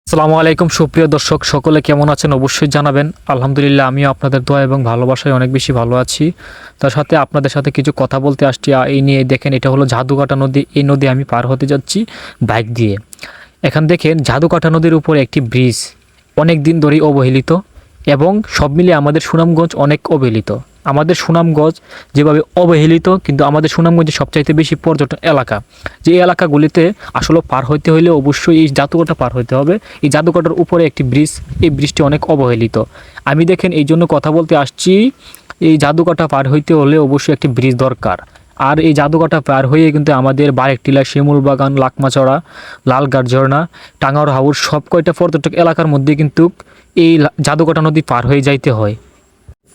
আসসালামু আলাইকুম সুপ্রিয় দর্শক, সকলে কেমন আছেন অবশ্যই জানাবেন। আলহামদুলিল্লাহ, আমিও আপনাদের দোয়া এবং ভালোবাসায় অনেক বেশি ভালো আছি। তার সাথে আপনাদের সাথে কিছু কথা বলতে আসছি এই নিয়ে। দেখেন, এটা হলো জাদুকাটা নদী। এই নদী আমি পার হতে যাচ্ছি বাইক দিয়ে। এখান দেখেন, জাদুকাটা নদীর উপরে একটি ব্রিজ অনেক দিন ধরেই অবহেলিত, এবং সব মিলিয়ে আমাদের সুনামগঞ্জ অনেক অবহেলিত। আমাদের সুনামগঞ্জ যেভাবে অবহেলিত, কিন্তু আমাদের সুনামগঞ্জে সবচাইতে বেশি পর্যটন এলাকা। যে এলাকাগুলিতে আসলে পার হইতে হলে অবশ্যই এই জাদুঘরটা পার হইতে হবে। এই জাদুঘরটার উপরে একটি ব্রিজ, এই ব্রিজটি অনেক অবহেলিত। আমি দেখেন এই জন্য কথা বলতে আসছি, এই জাদুঘরটা পার হইতে হলে অবশ্যই একটি ব্রিজ দরকার। আর এই জাদুঘরটা পার হয়ে কিন্তু আমাদের বারেকটিলা, শিমুল বাগান, লাকমাচড়া, লালগাড় ঝর্ণা, টাঙ্গাওর হাউস সব কয়টা পর্যটক এলাকার মধ্যে কিন্তু এই জাদুকাটা নদী পার হয়ে যাইতে হয়।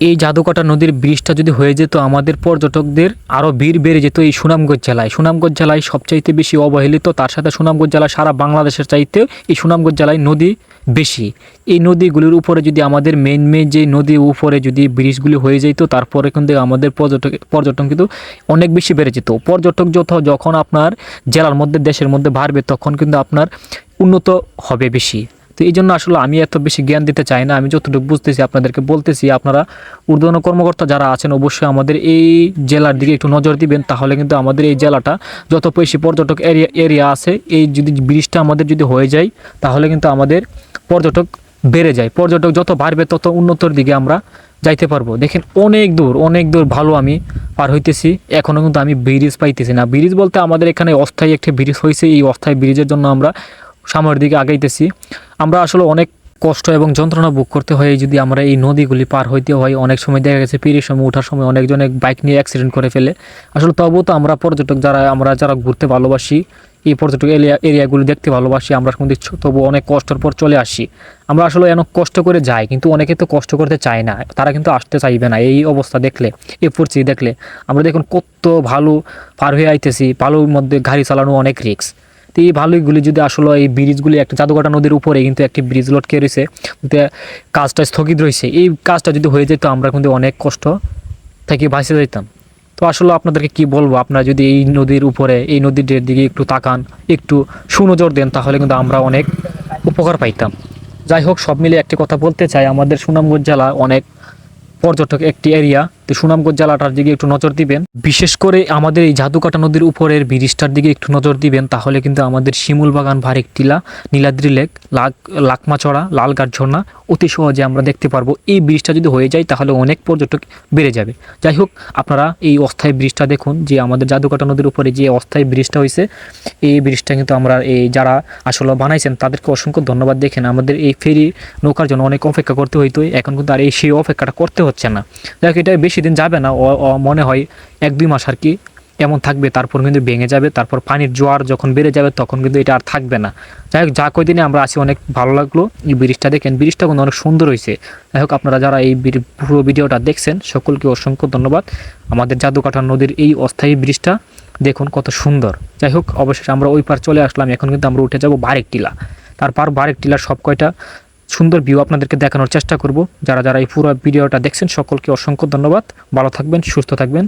এই জাদুকাটা নদীর ব্রিজটা যদি হয়ে যেত, আমাদের পর্যটকদের আরও ভিড় বেড়ে যেত। এই সুনামগঞ্জ জেলায় সবচাইতে বেশি অবহেলিত। তার সাথে সুনামগঞ্জ জেলা সারা বাংলাদেশের চাইতেও এই সুনামগঞ্জ জেলায় নদী বেশি। এই নদীগুলির উপরে যদি আমাদের মেন যে নদীর উপরে যদি ব্রিজগুলি হয়ে যেত, তারপরে কিন্তু আমাদের পর্যটন কিন্তু অনেক বেশি বেড়ে যেত। পর্যটক যখন আপনার জেলার মধ্যে, দেশের মধ্যে বাড়বে, তখন কিন্তু আপনার উন্নত হবে বেশি। তো এই জন্য আসলে আমি এত বেশি জ্ঞান দিতে চাই না। আমি যতটুকু বুঝতেছি আপনাদেরকে বলতেছি। আপনারা ঊর্ধ্বতন কর্মকর্তা যারা আছেন, অবশ্যই আমাদের এই জেলার দিকে একটু নজর দিবেন। তাহলে কিন্তু আমাদের এই জেলাটা যত বেশি পর্যটক এরিয়া আছে, এই যদি ব্রিজটা আমাদের যদি হয়ে যায়, তাহলে কিন্তু আমাদের পর্যটক বেড়ে যায়। পর্যটক যত বাড়বে, তত উন্নতর দিকে আমরা যাইতে পারবো। দেখেন, অনেক দূর ভালো আমি পার হইতেছি, এখনও কিন্তু আমি ব্রিজ পাইতেছি না। ব্রিজ বলতে আমাদের এখানে অস্থায়ী একটি ব্রিজ হয়েছে। এই অস্থায়ী ব্রিজের জন্য আমরা সামনের দিকে আগাইতেছি। আমরা আসলে অনেক কষ্ট এবং যন্ত্রণা ভোগ করতে হয় যদি আমরা এই নদীগুলি পার হইতে হয়। অনেক সময় দেখা গেছে পিড়ির সময়, ওঠার সময় অনেকজনে বাইক নিয়ে অ্যাক্সিডেন্ট করে ফেলে। আসলে তবুও তো আমরা পর্যটক যারা ঘুরতে ভালোবাসি, এই পর্যটক এরিয়াগুলো দেখতে ভালোবাসি, আমরা কিন্তু তবু অনেক কষ্টের পর চলে আসি। আমরা আসলে অনেক কষ্ট করে যাই, কিন্তু অনেকে তো কষ্ট করতে চায় না, তারা কিন্তু আসতে চাইবে না। এই অবস্থা দেখলে, এই পরিস্থিতি দেখলে আমরা দেখুন কত ভালো পার হয়ে আইতেছি। ভালোর মধ্যে গাড়ি চালানো অনেক রিস্ক। তো এই ভালোইগুলি যদি আসলে এই ব্রিজগুলি, একটা জাদুকাটা নদীর উপরে কিন্তু একটি ব্রিজ লটকে রয়েছে, কাজটা স্থগিত রয়েছে। এই কাজটা যদি হয়ে যেত, আমরা কিন্তু অনেক কষ্ট থেকে বাঁচে যেতাম। তো আসলে আপনাদেরকে কি বলবো, আপনারা যদি এই নদীর উপরে, এই নদীটির দিকে একটু তাকান, একটু সুনজর দেন, তাহলে কিন্তু আমরা অনেক উপকার পাইতাম। যাই হোক, সব মিলে একটি কথা বলতে চাই, আমাদের সুনামগঞ্জ জেলা অনেক পর্যটক একটি এরিয়া। তো সুনামগঞ্জ জেলাটার দিকে একটু নজর দিবেন, বিশেষ করে আমাদের এই জাদুকাটা নদীর উপরের ব্রিজটার দিকে একটু নজর দিবেন। তাহলে কিন্তু আমাদের শিমুল বাগান, ভারেকটিলা, নীলাদ্রি লেক, লাকমাচড়া, লালগাড় ঝর্ণা অতি সহজে আমরা দেখতে পারবো। এই ব্রিজটা যদি হয়ে যায়, তাহলে অনেক পর্যটক বেড়ে যাবে। যাই হোক, আপনারা এই অস্থায়ী ব্রিজটা দেখুন, যে আমাদের জাদুকাটা নদীর উপরে যে অস্থায়ী ব্রিজটা হয়েছে, এই ব্রিজটা কিন্তু আমরা এই যারা আসলে বানাইছেন তাদেরকে অসংখ্য ধন্যবাদ। দেখেন, আমাদের এই ফেরি নৌকার জন্য অনেক অপেক্ষা করতে হইতো, এখন কিন্তু আর সেই অপেক্ষাটা করতে হচ্ছে না। যাই হোক, এটা বেশি দিন যাবে না, মনে হয় 1-2 মাস আর কি এমন থাকবে, তারপর কিন্তু ভেঙে যাবে। তারপর পানির জোয়ার যখন বেড়ে যাবে, তখন কিন্তু এটা আর থাকবে না। যাই হোক, যা কয়দিনে আমরা আছি, অনেক ভালো লাগলো। এই ব্রিজটা দেখেন, ব্রিজটা কিন্তু অনেক সুন্দর হয়েছে। যাই হোক, আপনারা যারা এই পুরো ভিডিওটা দেখছেন, সকলকে অসংখ্য ধন্যবাদ। আমাদের জাদুকাটা নদীর এই অস্থায়ী ব্রিজটা দেখুন কত সুন্দর। যাই হোক, অবশেষে আমরা ওই পার চলে আসলাম। এখন কিন্তু আমরা উঠে যাব বারেকটিলা। তারপর বারেকটিলার সব কয়টা সুন্দর ভিউ আপনাদেরকে দেখানোর চেষ্টা করব। যারা এই পুরো ভিডিওটা দেখছেন, সকলকে অসংখ্য ধন্যবাদ। ভালো থাকবেন, সুস্থ থাকবেন।